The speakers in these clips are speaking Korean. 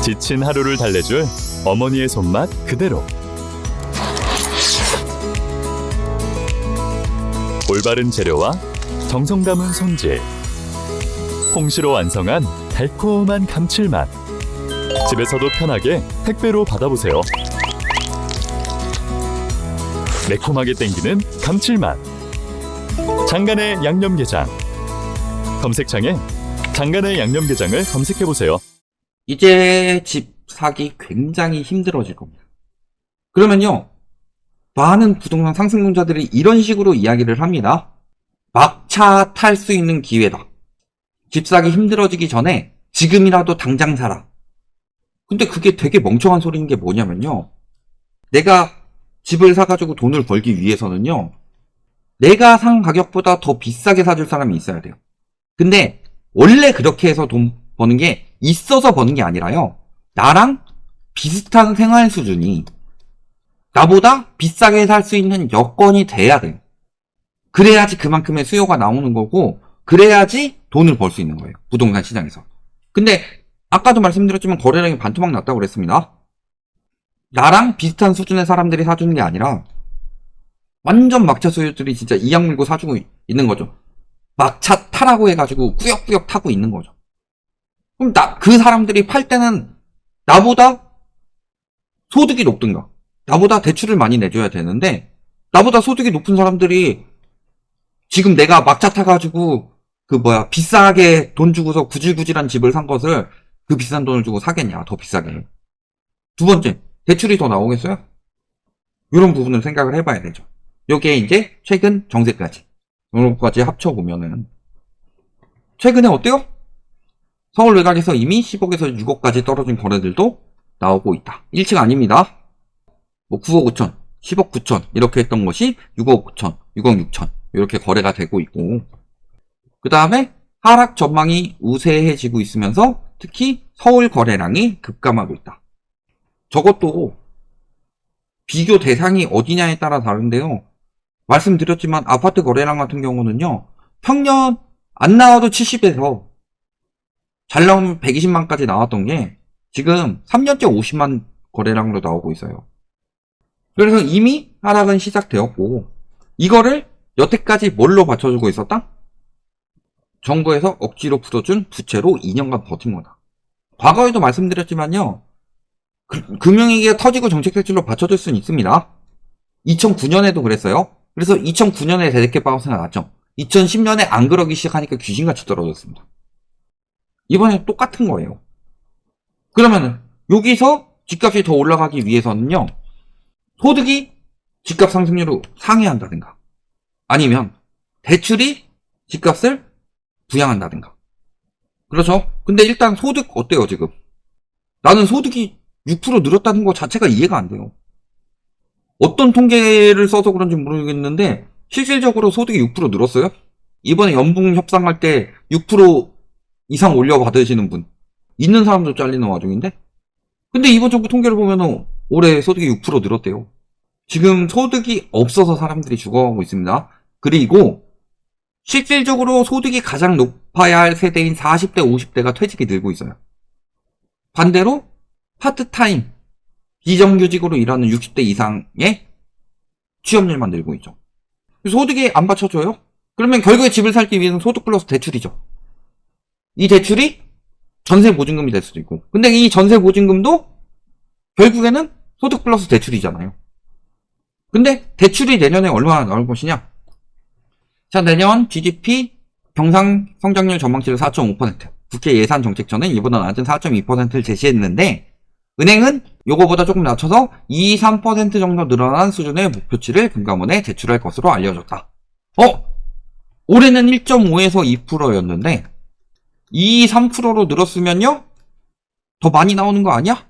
지친 하루를 달래줄 어머니의 손맛 그대로. 올바른 재료와 정성 담은 손질. 홍시로 완성한 달콤한 감칠맛. 집에서도 편하게 택배로 받아보세요. 매콤하게 땡기는 감칠맛. 장간의 양념게장. 검색창에 장간의 양념게장을 검색해보세요. 이제 집 사기 굉장히 힘들어질 겁니다. 그러면요, 많은 부동산 상승론자들이 이런 식으로 이야기를 합니다. 막차 탈 수 있는 기회다. 집 사기 힘들어지기 전에 지금이라도 당장 사라. 근데 그게 되게 멍청한 소리인 게 뭐냐면요, 내가 집을 사가지고 돈을 벌기 위해서는요, 내가 산 가격보다 더 비싸게 사줄 사람이 있어야 돼요. 근데 원래 그렇게 해서 돈 버는 게 있어서 버는 게 아니라요, 나랑 비슷한 생활 수준이 나보다 비싸게 살 수 있는 여건이 돼야 돼요. 그래야지 그만큼의 수요가 나오는 거고, 그래야지 돈을 벌 수 있는 거예요, 부동산 시장에서. 근데 아까도 말씀드렸지만 거래량이 반토막 났다고 그랬습니다. 나랑 비슷한 수준의 사람들이 사주는 게 아니라 완전 막차 수요들이 진짜 이악 물고 사주고 있는 거죠. 막차 타라고 해가지고 꾸역꾸역 타고 있는 거죠. 그럼 그 사람들이 팔 때는 나보다 소득이 높든가, 나보다 대출을 많이 내줘야 되는데, 나보다 소득이 높은 사람들이 지금 내가 막차 타가지고 비싸게 돈 주고서 구질구질한 집을 산 것을 그 비싼 돈을 주고 사겠냐, 더 비싸게. 두 번째, 대출이 더 나오겠어요? 이런 부분을 생각을 해봐야 되죠. 요게 이제 최근 정세까지, 이런 것까지 합쳐보면은 최근에 어때요? 서울 외곽에서 이미 10억에서 6억까지 떨어진 거래들도 나오고 있다. 1층 아닙니다. 9억 5천, 10억 9천 이렇게 했던 것이 6억 5천, 6억 6천 이렇게 거래가 되고 있고, 그 다음에 하락 전망이 우세해지고 있으면서 특히 서울 거래량이 급감하고 있다. 저것도 비교 대상이 어디냐에 따라 다른데요, 말씀드렸지만 아파트 거래량 같은 경우는요, 평년 안 나와도 70에서 잘 나오면 120만까지 나왔던 게 지금 3년째 50만 거래량으로 나오고 있어요. 그래서 이미 하락은 시작되었고, 이거를 여태까지 뭘로 받쳐주고 있었다? 정부에서 억지로 풀어준 부채로 2년간 버틴 거다. 과거에도 말씀드렸지만요, 금융위기가 터지고 정책대출로 받쳐줄 수는 있습니다. 2009년에도 그랬어요. 그래서 2009년에 대대켓 바운스가 났죠. 2010년에 안 그러기 시작하니까 귀신같이 떨어졌습니다. 이번에 똑같은 거예요. 그러면은 여기서 집값이 더 올라가기 위해서는요, 소득이 집값 상승률을 상회한다든가, 아니면 대출이 집값을 부양한다든가. 그렇죠? 근데 일단 소득 어때요 지금? 나는 소득이 6% 늘었다는 것 자체가 이해가 안 돼요. 어떤 통계를 써서 그런지 모르겠는데 실질적으로 소득이 6% 늘었어요? 이번에 연봉 협상할 때 6% 이상 올려받으시는 분 있는 사람도 잘리는 와중인데, 근데 이번 정부 통계를 보면 올해 소득이 6% 늘었대요. 지금 소득이 없어서 사람들이 죽어가고 있습니다. 그리고 실질적으로 소득이 가장 높아야 할 세대인 40대 50대가 퇴직이 늘고 있어요. 반대로 파트타임 비정규직으로 일하는 60대 이상의 취업률만 늘고 있죠. 소득이 안 받쳐줘요? 그러면 결국에 집을 살기 위해서는 소득 플러스 대출이죠. 이 대출이 전세 보증금이 될 수도 있고, 근데 이 전세 보증금도 결국에는 소득 플러스 대출이잖아요. 근데 대출이 내년에 얼마나 나올 것이냐? 자, 내년 GDP 경상 성장률 전망치를 4.5%, 국회 예산정책처는 이보다 낮은 4.2%를 제시했는데, 은행은 요거보다 조금 낮춰서 2-3% 정도 늘어난 수준의 목표치를 금감원에 제출할 것으로 알려졌다. 올해는 1.5에서 2%였는데 2-3%로 늘었으면요, 더 많이 나오는 거 아니야?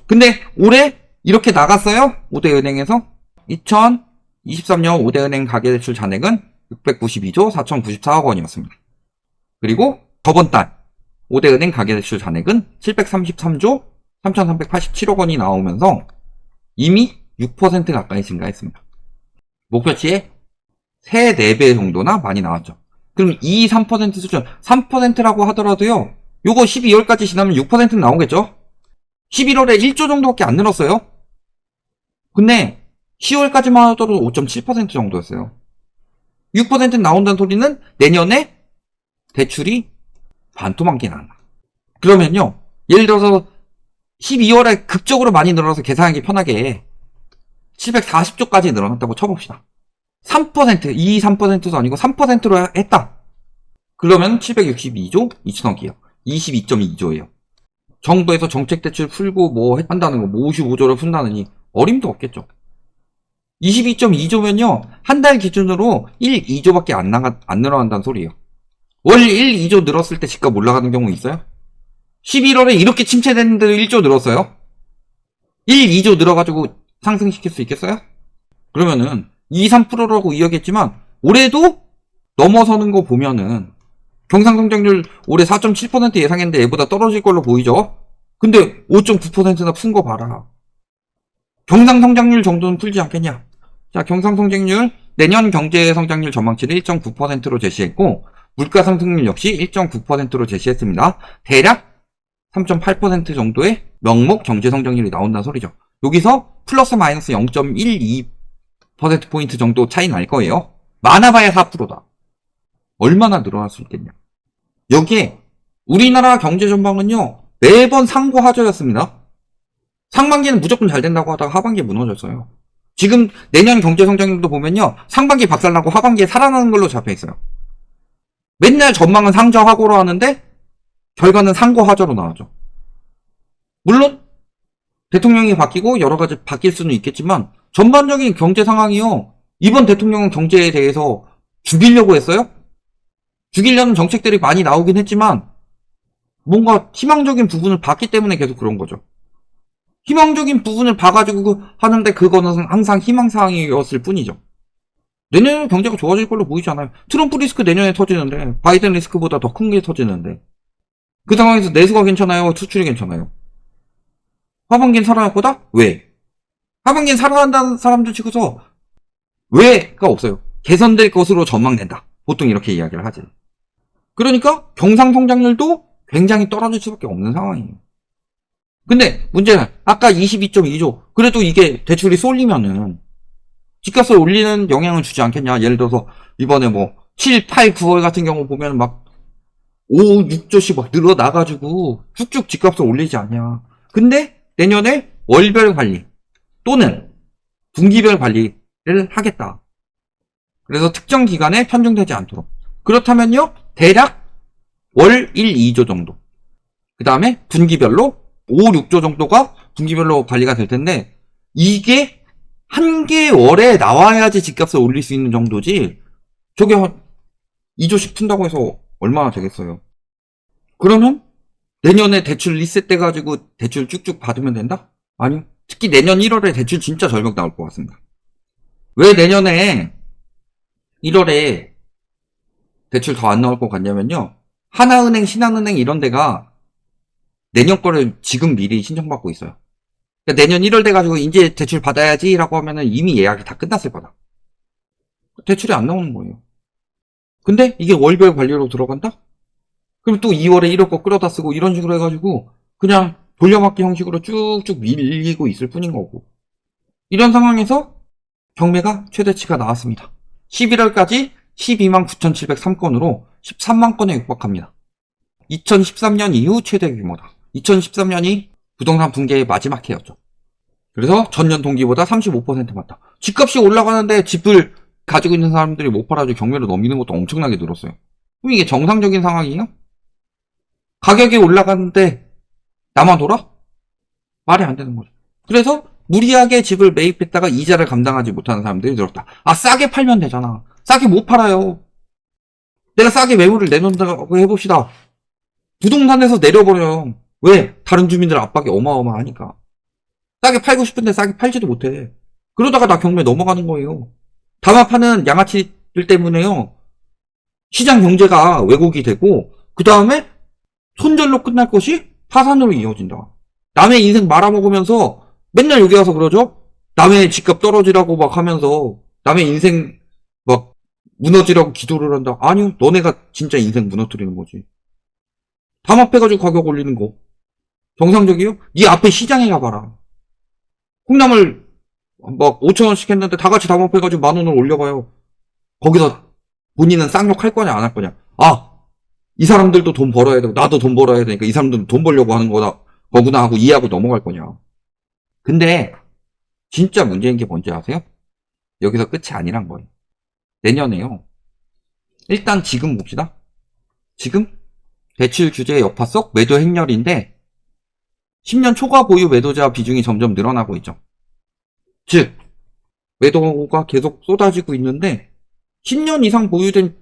근데 올해 이렇게 나갔어요. 5대 은행에서 2023년 5대 은행 가계대출 잔액은 692조 4,094억 원이었습니다. 그리고 저번 달 5대 은행 가계대출 잔액은 733조 3,387억 원이 나오면서 이미 6% 가까이 증가했습니다. 목표치에 3, 4배 정도나 많이 나왔죠. 그럼 2-3% 수준, 3%라고 하더라도요, 요거 12월까지 지나면 6%는 나오겠죠? 11월에 1조 정도밖에 안 늘었어요. 근데 10월까지만 하더라도 5.7% 정도였어요. 6% 나온다는 소리는 내년에 대출이 반토막이 난다. 그러면요, 예를 들어서 12월에 극적으로 많이 늘어서 계산하기 편하게 740조까지 늘어났다고 쳐봅시다. 3%, 3%도 아니고 3%로 했다. 그러면 762조 2천억이에요. 22.2조예요. 정부에서 정책 대출 풀고 뭐 한다는 거, 뭐 55조를 푼다느니 어림도 없겠죠. 22.2조면요, 한 달 기준으로 1, 2조밖에 안 늘어난다는 소리예요. 월 1, 2조 늘었을 때 집값 올라가는 경우 있어요? 11월에 이렇게 침체됐는데도 1조 늘었어요? 1, 2조 늘어가지고 상승시킬 수 있겠어요? 그러면은 2, 3%라고 이야기했지만 올해도 넘어서는 거 보면은 경상성장률 올해 4.7% 예상했는데 얘보다 떨어질 걸로 보이죠? 근데 5.9%나 푼 거 봐라. 경상성장률 정도는 풀지 않겠냐? 자, 경상성장률 내년 경제성장률 전망치를 1.9%로 제시했고 물가상승률 역시 1.9%로 제시했습니다. 대략 3.8% 정도의 명목 경제성장률이 나온다는 소리죠. 여기서 플러스 마이너스 0.12%포인트 정도 차이 날 거예요. 많아봐야 4%다. 얼마나 늘어날 수 있겠냐. 여기에 우리나라 경제 전망은요, 매번 상고하저였습니다. 상반기는 무조건 잘 된다고 하다가 하반기에 무너졌어요. 지금 내년 경제성장률도 보면요, 상반기 박살나고 하반기에 살아나는 걸로 잡혀있어요. 맨날 전망은 상저하고로 하는데 결과는 상고하저로 나오죠. 물론 대통령이 바뀌고 여러 가지 바뀔 수는 있겠지만 전반적인 경제 상황이요, 이번 대통령은 경제에 대해서 죽이려고 했어요? 죽이려는 정책들이 많이 나오긴 했지만 뭔가 희망적인 부분을 봤기 때문에 계속 그런 거죠. 희망적인 부분을 봐가지고 하는데 그거는 항상 희망사항이었을 뿐이죠. 내년에 경제가 좋아질 걸로 보이지 않아요. 트럼프 리스크 내년에 터지는데 바이든 리스크보다 더 큰 게 터지는데 그 상황에서 내수가 괜찮아요? 수출이 괜찮아요? 하반기는 살아날 거다? 왜? 하반기는 살아난다는 사람들 치고서 왜가 없어요. 개선될 것으로 전망된다. 보통 이렇게 이야기를 하지. 그러니까 경상성장률도 굉장히 떨어질 수밖에 없는 상황이에요. 근데 문제는 아까 22.2조 그래도 이게 대출이 쏠리면은 집값을 올리는 영향을 주지 않겠냐. 예를 들어서 이번에 뭐 7, 8, 9월 같은 경우 보면 막 5, 6조씩 막 늘어나가지고 쭉쭉 집값을 올리지 않냐. 근데 내년에 월별 관리 또는 분기별 관리를 하겠다. 그래서 특정 기간에 편중되지 않도록. 그렇다면요, 대략 월 1, 2조 정도. 그 다음에 분기별로 5, 6조 정도가 분기별로 관리가 될 텐데, 이게 한 개의 월에 나와야지 집값을 올릴 수 있는 정도지, 저게 한 2조씩 푼다고 해서 얼마나 되겠어요? 그러면 내년에 대출 리셋돼가지고 대출 쭉쭉 받으면 된다? 아니요. 특히 내년 1월에 대출 진짜 절벽 나올 것 같습니다. 왜 내년에 1월에 대출 더 안 나올 것 같냐면요. 하나은행, 신한은행 이런 데가 내년 거를 지금 미리 신청받고 있어요. 그러니까 내년 1월 돼가지고 이제 대출 받아야지 라고 하면은 이미 예약이 다 끝났을 거다. 대출이 안 나오는 거예요. 근데 이게 월별 관리로 들어간다? 그럼 또 2월에 1월 거 끌어다 쓰고 이런 식으로 해가지고 그냥 돌려막기 형식으로 쭉쭉 밀리고 있을 뿐인 거고. 이런 상황에서 경매가 최대치가 나왔습니다. 11월까지 12만 9,703건으로 13만 건에 육박합니다. 2013년 이후 최대 규모다. 2013년이 부동산 붕괴의 마지막 해였죠. 그래서 전년 동기보다 35% 많다. 집값이 올라가는데 집을 가지고 있는 사람들이 못 팔아주고 경매로 넘기는 것도 엄청나게 늘었어요. 그럼 이게 정상적인 상황이에요? 가격이 올라가는데 나만 돌아? 말이 안 되는 거죠. 그래서 무리하게 집을 매입했다가 이자를 감당하지 못하는 사람들이 늘었다. 아, 싸게 팔면 되잖아. 싸게 못 팔아요. 내가 싸게 매물을 내놓는다고 해봅시다. 부동산에서 내려버려요. 왜? 다른 주민들 압박이 어마어마하니까. 싸게 팔고 싶은데 싸게 팔지도 못해. 그러다가 나 경매 넘어가는 거예요. 담합하는 양아치들 때문에요. 시장 경제가 왜곡이 되고 그 다음에 손절로 끝날 것이 파산으로 이어진다. 남의 인생 말아먹으면서 맨날 여기 와서 그러죠? 남의 집값 떨어지라고 막 하면서 남의 인생 막 무너지라고 기도를 한다. 아니요. 너네가 진짜 인생 무너뜨리는 거지. 담합해가지고 가격 올리는 거. 정상적이요? 네 앞에 시장에 가봐라. 콩나물 막 5,000원씩 했는데 다 같이 담합해가지고 10,000원을 올려봐요. 거기서 본인은 쌍욕 할 거냐 안 할 거냐. 아, 이 사람들도 돈 벌어야 되고 나도 돈 벌어야 되니까 이 사람들은 돈 벌려고 하는 거구나 하고 이해하고 넘어갈 거냐. 근데 진짜 문제인 게 뭔지 아세요? 여기서 끝이 아니란 거예요. 내년에요. 일단 지금 봅시다. 지금 대출 규제 여파 속 매도 행렬인데 10년 초과 보유 매도자 비중이 점점 늘어나고 있죠. 즉 매도가 계속 쏟아지고 있는데 10년 이상 보유된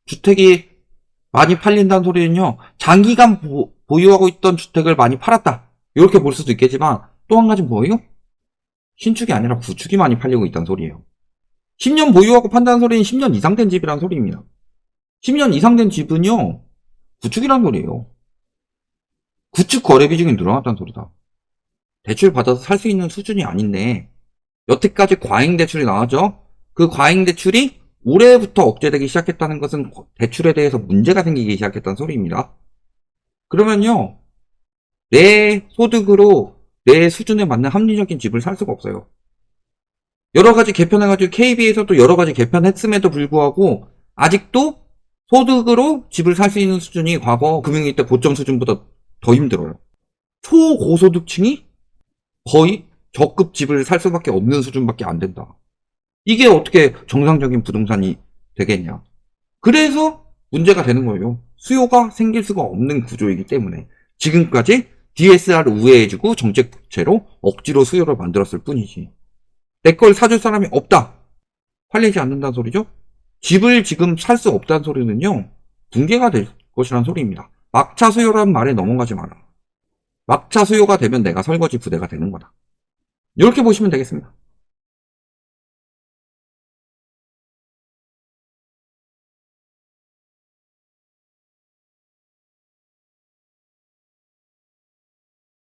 주택이 많이 팔린다는 소리는요. 장기간 보유하고 있던 주택을 많이 팔았다. 이렇게 볼 수도 있겠지만 또 한 가지 뭐예요? 신축이 아니라 구축이 많이 팔리고 있다는 소리예요. 10년 보유하고 판다는 소리는 10년 이상 된 집이란 소리입니다. 10년 이상 된 집은요. 구축이란 소리예요. 구축 거래 비중이 늘어났다는 소리다. 대출 받아서 살 수 있는 수준이 아닌데 여태까지 과잉 대출이 나왔죠. 그 과잉 대출이 올해부터 억제되기 시작했다는 것은 대출에 대해서 문제가 생기기 시작했다는 소리입니다. 그러면요. 내 소득으로 내 수준에 맞는 합리적인 집을 살 수가 없어요. 여러 가지 개편해가지고 KB에서도 여러 가지 개편했음에도 불구하고 아직도 소득으로 집을 살 수 있는 수준이 과거 금융위기 때 고점 수준보다 더 힘들어요. 초고소득층이 거의 저급 집을 살 수밖에 없는 수준밖에 안 된다. 이게 어떻게 정상적인 부동산이 되겠냐. 그래서 문제가 되는 거예요. 수요가 생길 수가 없는 구조이기 때문에 지금까지 DSR 우회해주고 정책 부채로 억지로 수요를 만들었을 뿐이지. 내 걸 사줄 사람이 없다. 팔리지 않는다는 소리죠. 집을 지금 살 수 없다는 소리는요. 붕괴가 될 것이란 소리입니다. 막차 수요라는 말에 넘어가지 마라. 막차 수요가 되면 내가 설거지 부대가 되는 거다. 이렇게 보시면 되겠습니다.